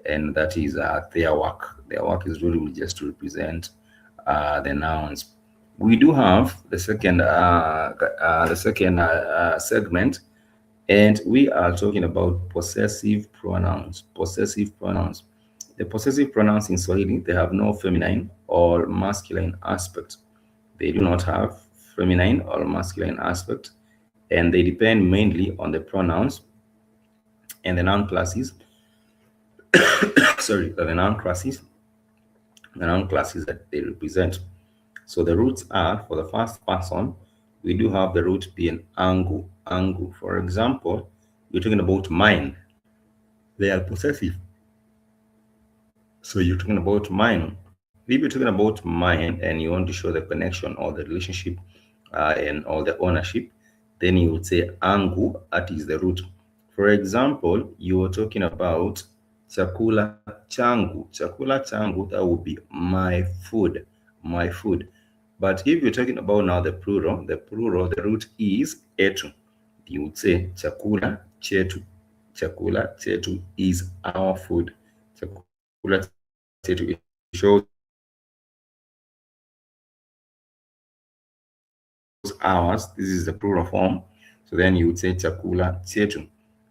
and that is their work. Their work is really just to represent the nouns. We do have the second segment, and we are talking about possessive pronouns. Possessive pronouns. The possessive pronouns in Swahili, they have no feminine or masculine aspect. They do not have feminine or masculine aspect, and they depend mainly on the pronouns and the noun classes. Sorry, the noun classes that they represent. So the roots are, for the first person, we do have the root being angu. Angu. For example, you're talking about mine. They are possessive. So you're talking about mine. If you're talking about mine and you want to show the connection or the relationship and all the ownership, then you would say angu, that is the root. For example, you were talking about chakula changu. Chakula changu, that would be my food. My food. But if you're talking about now the plural, the root is etu. You would say chakula chetu. Chakula chetu is our food. Chakula chetu shows ours. This is the plural form. So then you would say chakula chetu.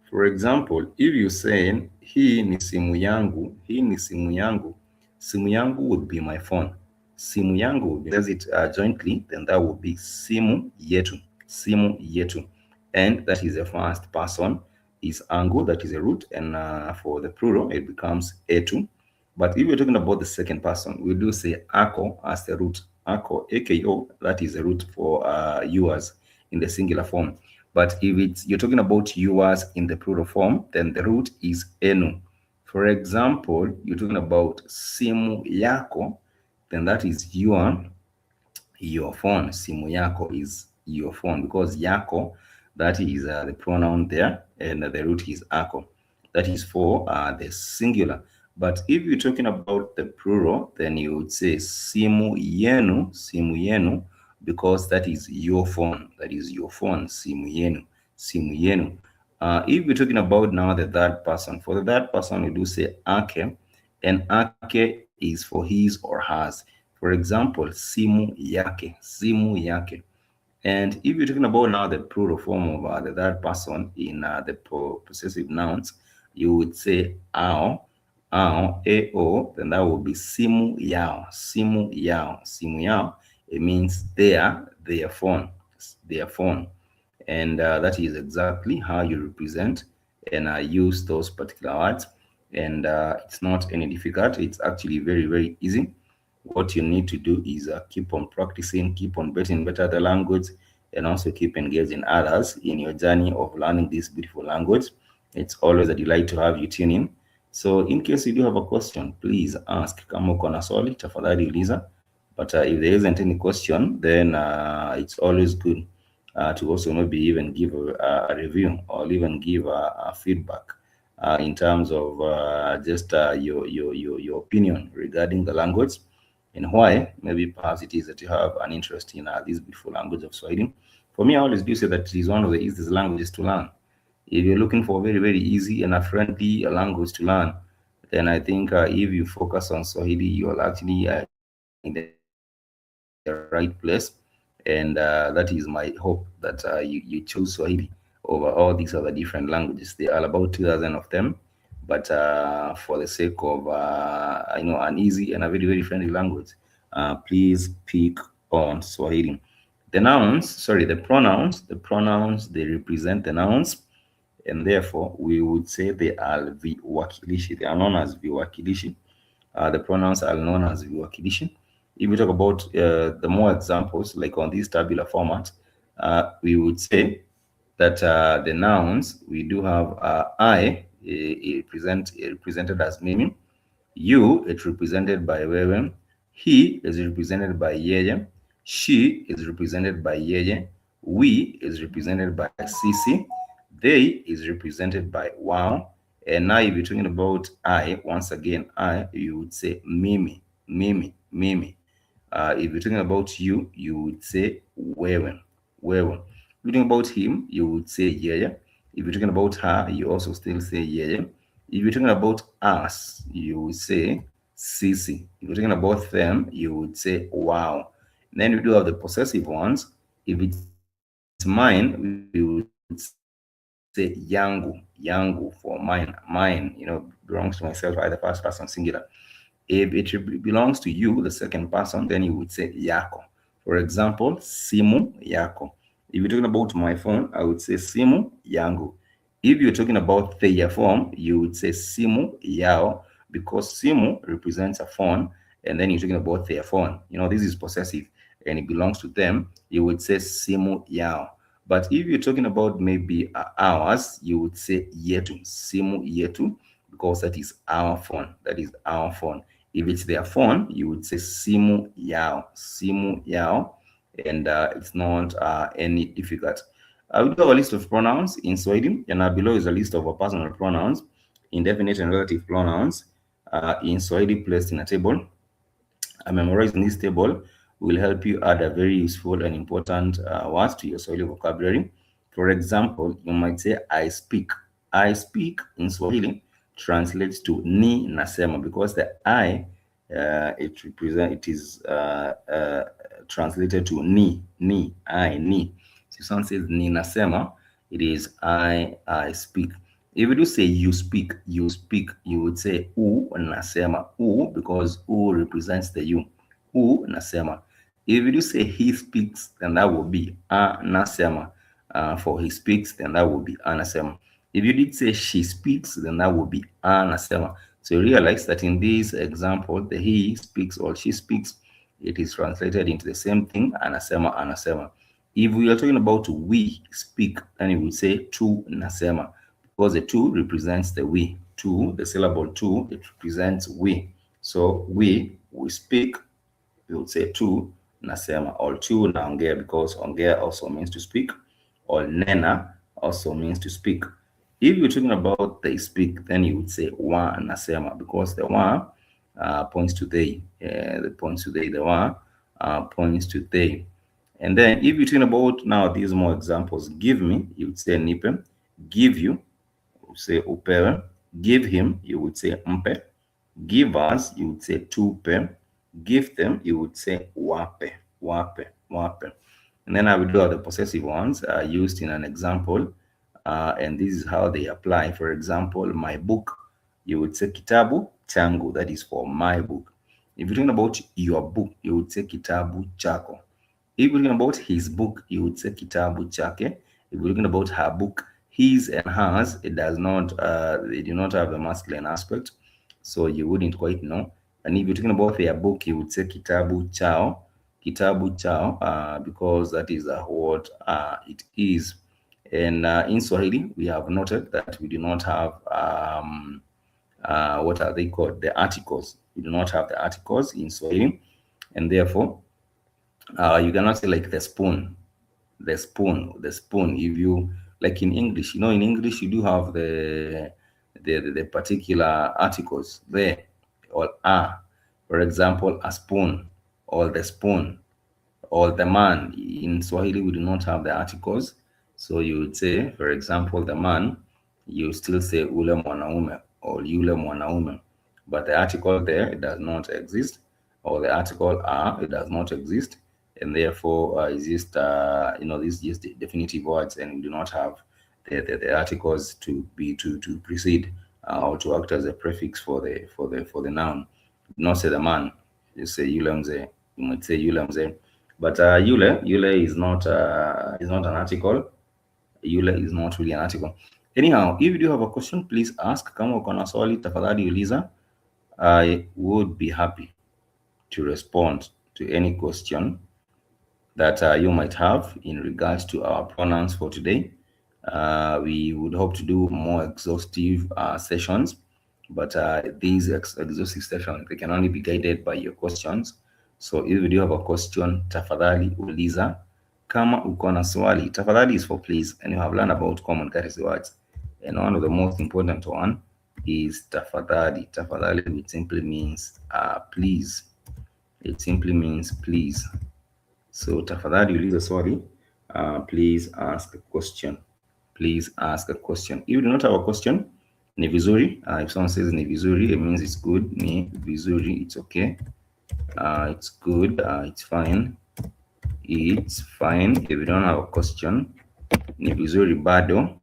For example, if you say hii ni simu yangu, hii ni simu yangu, simu yangu would be my phone. Simu yangu, says it jointly, then that would be simu yetu. simu yetu. And that is the first person is angu, that is a root, and for the plural it becomes etu. But if you're talking about the second person, we do say ako as the root. Ako, ako, that is the root for yours in the singular form. But if you're talking about yours in the plural form, then the root is enu. For example, you're talking about simu yako, then that is your phone. Simu yako is your phone, because yako, that is the pronoun there, and the root is ako. That is for the singular. But if you're talking about the plural, then you would say simu yenu, because that is your phone. That is your phone, simu yenu. If we're talking about now the third person, for the third person, we do say ake, and ake is for his or hers. For example, simu yake. And if you're talking about now the plural form of the third person in the possessive nouns, you would say ao, ao, then that would be simu yao. Simu yao. It means their phone, their phone. And that is exactly how you represent and use those particular words. And it's not any difficult. It's actually very, very easy. What you need to do is keep on practicing, keep on getting better at the language, and also keep engaging others in your journey of learning this beautiful language. It's always a delight to have you tune in. So in case you do have a question, please ask. Kama uko na swali, tafadhali uliza. But if there isn't any question, then it's always good to also maybe even give a review, or even give a feedback in terms of just your opinion regarding the language, and why maybe perhaps it is that you have an interest in this beautiful language of Swahili. For me, I always do say that it is one of the easiest languages to learn. If you're looking for a very, very easy and a friendly language to learn, then I think if you focus on Swahili, you're actually in the right place. And that is my hope, that you choose Swahili over all these other different languages. There are about 2,000 of them. But for the sake of an easy and a very, very friendly language, please pick on Swahili. The pronouns, they represent the nouns, and therefore we would say they are viwakilishi. They are known as viwakilishi. The pronouns are known as viwakilishi. If we talk about the more examples, like on this tabular format, we would say that the nouns, we do have I, represented as mimi. You, it's represented by wewe. He is represented by yeye. She is represented by yeye. We is represented by sisi. They is represented by wao. And now if you're talking about I, once again, I, you would say mimi. If you're talking about you, you would say wewe. If you're talking about him, you would say yeye. If you're talking about her, you also still say yeye. If you're talking about us, you would say sisi. If you're talking about them, you would say wow. And then we do have the possessive ones. If it's mine, we would say yangu for mine, belongs to myself, either first person singular. If it belongs to you, the second person, then you would say yako. For example, simu yako. If you're talking about my phone, I would say simu yangu. If you're talking about their phone, you would say simu yao, because simu represents a phone, and then you're talking about their phone. This is possessive, and it belongs to them. You would say simu yao. But if you're talking about maybe ours, you would say yetu, simu yetu, because that is our phone. That is our phone. If it's their phone, you would say simu yao, and it's not any difficult. We do have a list of pronouns in Swahili, and below is a list of personal pronouns, indefinite and relative pronouns in Swahili, placed in a table. Memorizing this table will help you add a very useful and important words to your Swahili vocabulary. For example, you might say I speak. I speak in Swahili translates to ni nasema, because the I it is translated to ni, I, ni. So someone says ni nasema, it is I speak. If you do say you speak, you would say u nasema, u, because u represents the you. U nasema. If you do say he speaks, then that will be anasema. For he speaks, then that will be anasema. If you did say she speaks, then that would be anasema. So you realize that in this example, the he speaks or she speaks, it is translated into the same thing, anasema, anasema. If we are talking about we speak, then you would say tu nasema, because the two represents the we. Two, the syllable two, it represents we. So we speak, we would say tu nasema, or tu naongea, because ongea also means to speak, or nena also means to speak. If you're talking about they speak, then you would say wa nasema, because the wa points to they. The points to they. The wa points to they. And then if you're talking about now these more examples, give me, you would say nipe. Give you, you would say upewe. Give him, you would say mpe. Give us, you would say tupe. Give them, you would say wape, wape, wape. And then I will do all the possessive ones used in an example. And this is how they apply. For example, my book, you would say kitabu changu, that is for my book. If you're talking about your book, you would say kitabu chako. If you're talking about his book, you would say kitabu chake. If you're talking about her book, his and hers, it does not, they do not have a masculine aspect, so you wouldn't quite know. And if you're talking about their book, you would say kitabu chao, because that is what it is. And in Swahili, we have noted that we do not have, what are they called? The articles. We do not have the articles in Swahili, and therefore, you cannot say like the spoon. If you, like in English, in English you do have the particular articles there, or are. For example, a spoon, or the spoon, or the man. In Swahili, we do not have the articles. So you would say, for example, the man, you still say ule mwanaume or yule mwanaume. But the article there, it does not exist. Or the article it does not exist. And therefore, it's just, these just definitive words, and we do not have the articles to precede or to act as a prefix for the noun. Do not say the man. You say yule mzee. You might say yule mzee. But yule is not an article. Yule is not really an article. Anyhow, if you do have a question, please ask. Kama uko na swali, tafadhali uliza. I would be happy to respond to any question that you might have in regards to our pronouns for today. We would hope to do more exhaustive sessions, but these exhaustive sessions, they can only be guided by your questions. So if you do have a question, tafadhali uliza. Kama uko na swali, tafadhali is for please, and you have learned about common courtesy words. And one of the most important one is tafadhali. Tafadhali, which simply means please. It simply means please. So tafadhali uliza swali, please ask a question. Please ask a question. If you do not have a question, ni vizuri. If someone says ni vizuri, it means it's good. Ni vizuri, it's okay. It's good, it's fine. It's fine. If you don't have a question, ni vizuri bado.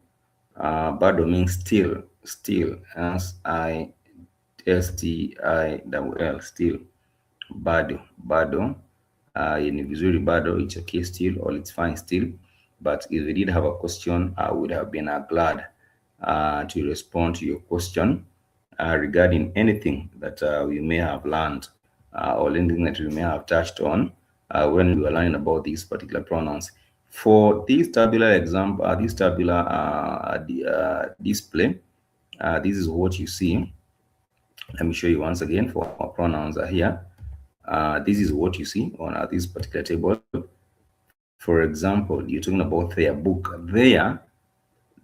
Bado means still. Still. S-I-S-T-I-L-L. Still. Bado. Ni vizuri bado, it's okay still, or it's fine still. But if we did have a question, I would have been glad to respond to your question regarding anything that we may have learned or anything that we may have touched on when we were learning about these particular pronouns. For this tabular example, this tabular display, this is what you see. Let me show you once again. For our pronouns are here. This is what you see on this particular table. For example, you're talking about their book. There,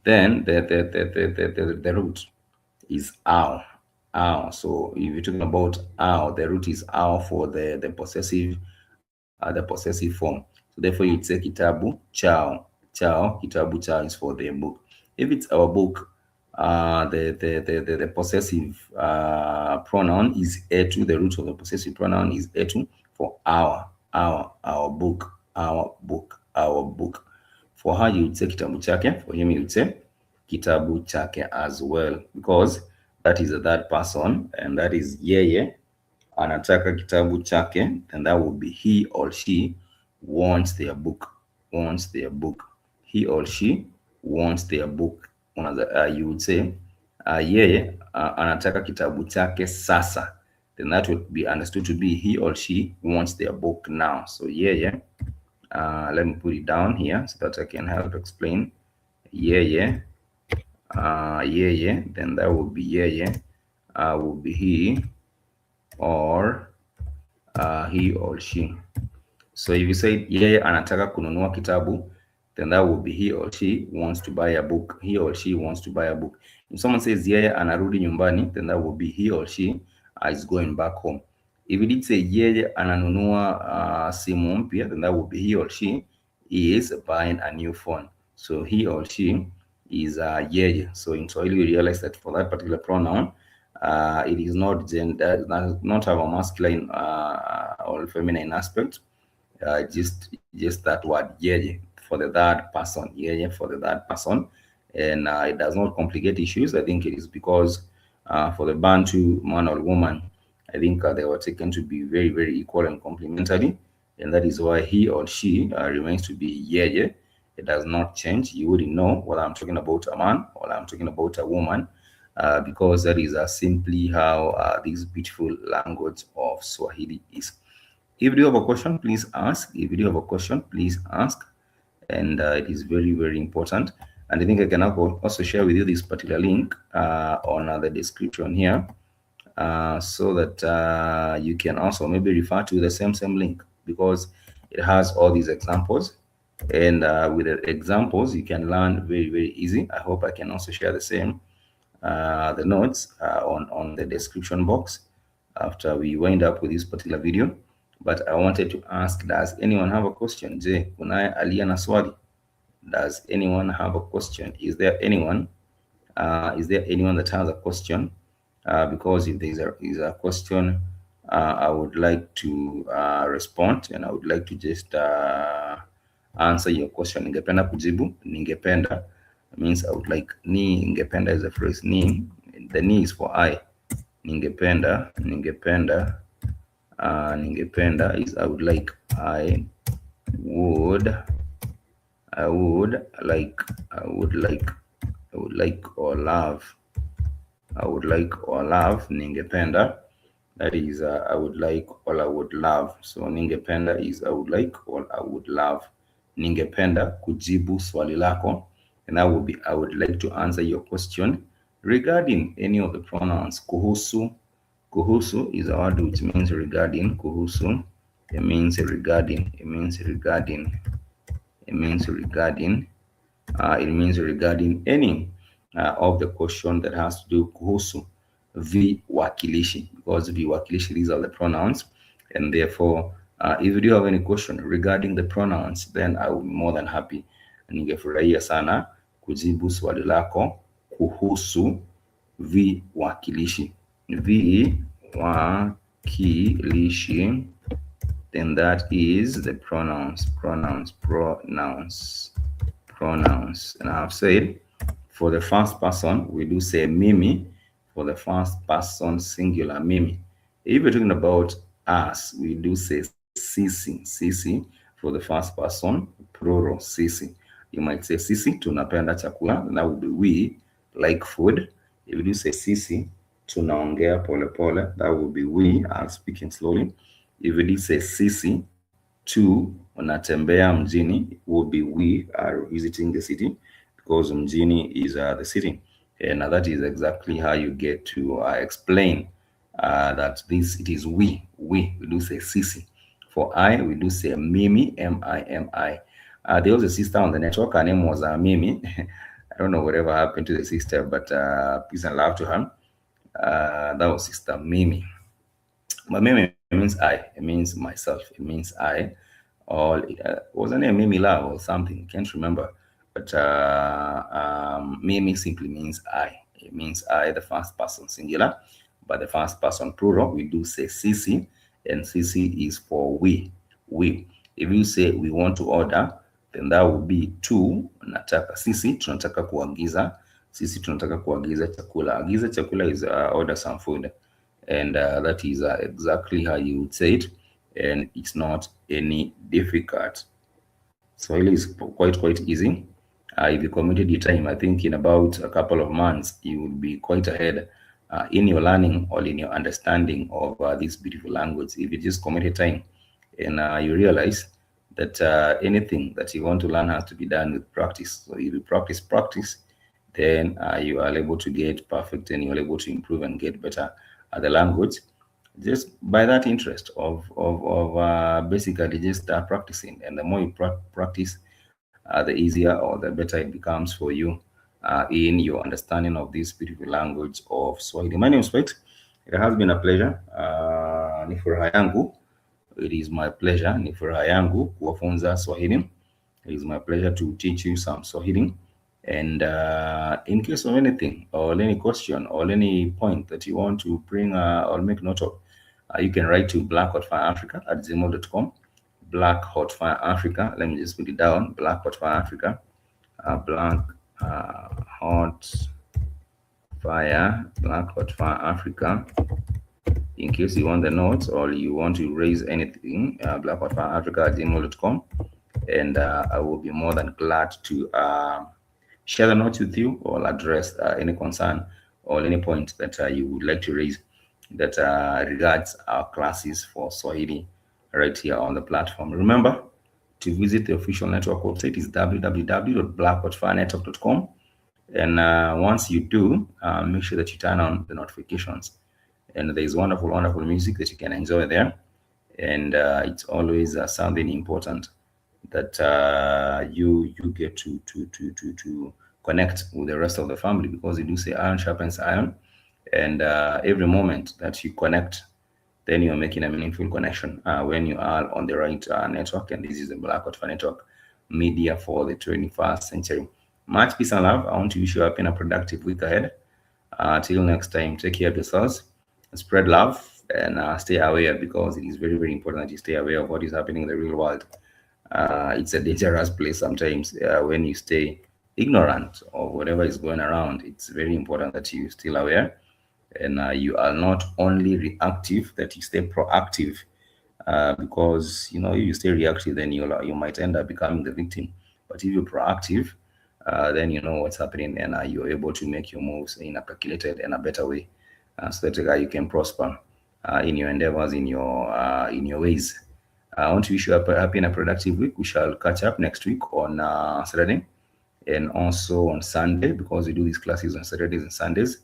then the root is ow. So if you're talking about ow, the root is ow for the possessive form. So therefore, you'd say kitabu chao. Kitabu chao is for their book. If it's our book, the possessive pronoun is etu. The root of the possessive pronoun is etu for our book. For her, you would say kitabu chake. For him, you would say kitabu chake as well, because that is the third person, and that is yeye anataka kitabu chake, then that would be he or she wants their book. Wants their book. He or she wants their book. You would say yeye anataka kitabu chake sasa. Then that would be understood to be he or she wants their book now. So yeye, let me put it down here so that I can help explain. Yeye, yeye, then that would be yeye, would be he or she. So if you say yeye anataka kununua kitabu, then that would be he or she wants to buy a book. He or she wants to buy a book. If someone says yeye anarudi nyumbani, then that would be he or she is going back home. If you did say yeye ananunua simu mpya, then that would be he or she is buying a new phone. So he or she is yeye. So in Swahili, we realize that for that particular pronoun, it is not gender, does not have a masculine or feminine aspect. Just that word yeye for the third person, yeye for the third person, and it does not complicate issues. I think it is because for the Bantu man or woman, I think they were taken to be very, very equal and complementary, and that is why he or she remains to be yeye. It does not change. You wouldn't know whether I'm talking about a man or I'm talking about a woman, because that is simply how this beautiful language of Swahili is. If you have a question, please ask. If you have a question, please ask. And it is very, very important. And I think I can also share with you this particular link on the description here, so that you can also maybe refer to the same link, because it has all these examples. And with the examples, you can learn very, very easy. I hope I can also share the same, the notes on the description box after we wind up with this particular video. But I wanted to ask, does anyone have a question? Je, kunaye aliye na swali? Does anyone have a question? Is there anyone that has a question? Because if there is a question, I would like to respond, and I would like to just answer your question. Ningependa kujibu, ningependa means I would like. Ningependa is a phrase. The ni is for I. Ningependa is I would like. I would like or love. I would like or love. Ningependa, that is I would like or I would love. So ningependa is I would like or I would love. Ningependa kujibu swali lako, and that would be I would like to answer your question regarding any of the pronouns. Kuhusu. Kuhusu is a word which means regarding. Kuhusu, it means regarding. It means regarding. It means regarding. It means regarding any of the question that has to do kuhusu. Viwakilishi, because viwakilishi, these are the pronouns, and therefore if you do have any question regarding the pronouns, then I will be more than happy. Ningefurahia sana kujibu swali lako kuhusu viwakilishi. Viwakilishi, then that is the pronouns. And I've said for the first person we do say mimi. For the first person singular, mimi. If we're talking about us, we do say sisi for the first person plural, sisi. You might say sisi tunapenda chakula, that would be we like food. If you do say sisi tunaongea pole pole, that would be we are speaking slowly. If you do say sisi tu unatembea mjini, it would be we are visiting the city, because mjini is the city. And that is exactly how you get to explain that it is we do say sisi. For I, we do say mimi, M-I-M-I. There was a sister on the network, her name was Mimi. I don't know whatever happened to the sister, but peace and love to her. That was Sister Mimi. But Mimi means I, it means myself, it means I. Or was her name Mimi Love or something? Can't remember. But Mimi simply means I. It means I, the first person singular. But the first person plural, we do say sisi, and sisi is for we. If you say we want to order, then that would be tu nataka. Sisi tunataka kuagiza. Sisi tunataka kuagiza chakula. Agiza chakula is order some food. and that is exactly how you would say it, and it's not any difficult. Swahili is quite easy. If you committed your time, I think in about a couple of months, you will be quite ahead in your learning or in your understanding of this beautiful language. If you just committed time and you realize that anything that you want to learn has to be done with practice. So if you practice, then you are able to get perfect and you're able to improve and get better at the language just by that interest of basically just practicing. And the more you practice, the easier or the better it becomes for you in your understanding of this beautiful language of Swahili. My name is Specs. It has been a pleasure. Ni furaha yangu. It is my pleasure. Ni furaha yangu kuwafunza Swahili. It is my pleasure to teach you some Swahili. And in case of anything or any question or any point that you want to bring or make note of, you can write to blackhotfireafrica@gmail.com. Black Hot Fire Africa. Let me just put it down. Black Hot Fire Africa. Black Hot Fire Africa. In case you want the notes or you want to raise anything, Black Hot Fire Africa@gmail.com. And I will be more than glad to share the notes with you or address any concern or any point that you would like to raise that regards our classes for Swahili right here on the platform. Remember to visit the official network website is www.blackhotfirenetwork.com. And once you do, make sure that you turn on the notifications. And there is wonderful music that you can enjoy there. And it's always something important that you get to connect with the rest of the family, because you do say iron sharpens iron, and every moment that you connect, then you're making a meaningful connection when you are on the right network. And this is the Black Hot Network media for the 21st century. Much peace and love. I want to wish you a productive week ahead. Till next time, take care of yourselves, spread love, and stay aware, because it is very important that you stay aware of what is happening in the real world. It's a dangerous place sometimes when you stay ignorant of whatever is going around. It's very important that you still aware, and you are not only reactive, that you stay proactive, because if you stay reactive, then you might end up becoming the victim. But if you're proactive, then you know what's happening, and you're able to make your moves in a calculated and a better way, so that you can prosper in your endeavors, in your ways. I want to wish you a happy and a productive week. We shall catch up next week on Saturday and also on Sunday, because we do these classes on Saturdays and Sundays.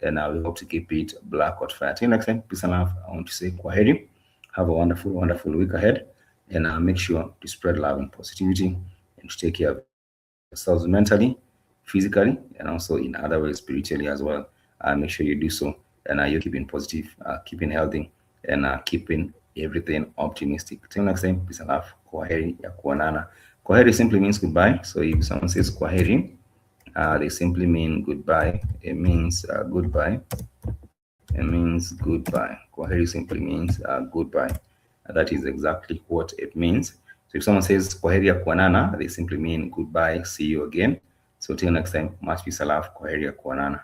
And we hope to keep it Black Hot Fire. Till next time, peace and love. I want to say kwaheri. Have a wonderful week ahead. And make sure to spread love and positivity, and to take care of yourselves mentally, physically, and also in other ways, spiritually as well. Make sure you do so. And you're keeping positive, keeping healthy, and keeping everything optimistic. Till next time, peace and love. Kwaheri ya kuonana. Kwaheri simply means goodbye. So if someone says kwaheri, they simply mean goodbye. It means goodbye. It means goodbye. Kwaheri simply means goodbye. That is exactly what it means. So if someone says kwaheri ya kuonana, they simply mean goodbye, see you again. So till next time, much peace and love. Kwaheri ya kuonana.